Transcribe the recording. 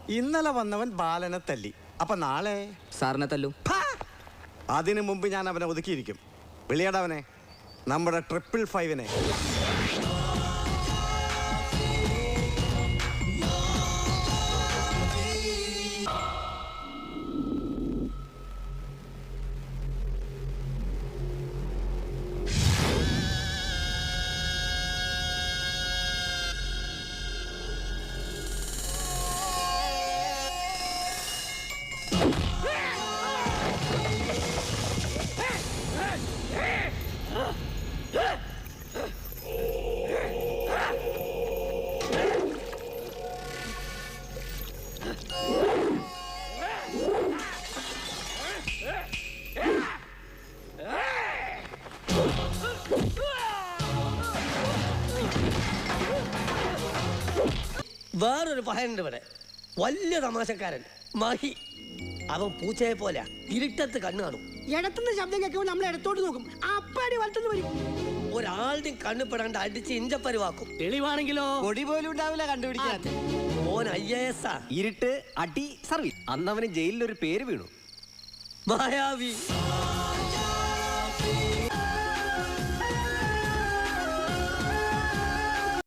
ഇന്നലെ വന്നവൻ ബാലനെ തല്ലി. അപ്പൊ നാളെ സാറിനെ തല്ലും. അതിനു മുമ്പ് ഞാൻ അവനെ ഒതുക്കിയിരിക്കും. വിളിയടവനെ, നമ്മുടെ 555-നെ. വേറൊരു പഹയുണ്ട് ഇവിടെ, വലിയ തമാശക്കാരൻ മഹി. അവൻ പൂച്ചയെ പോലെ ഇരുട്ടത്ത് കണ്ണു കാണും. ഇടത്തുനിന്ന് ശബ്ദം കേൾക്കുമ്പോൾ നമ്മൾ ഇടത്തോട്ട് നോക്കും, അപ്പാടി വലത്തുനിന്ന് വരും. ഒരാളുടെയും കണ്ണുപെടാണ്ട് അടിച്ച് ഇഞ്ചപ്പരുവാക്കും. തെളിവാണെങ്കിലോ പൊടി പോലും ഉണ്ടാവില്ല കണ്ടുപിടിക്കാൻ. ഓൻ IAS. ഇരുട്ട് അടി സർവീസ്. അന്നവന് ജയിലിലൊരു പേര് വീണു, മായാവി.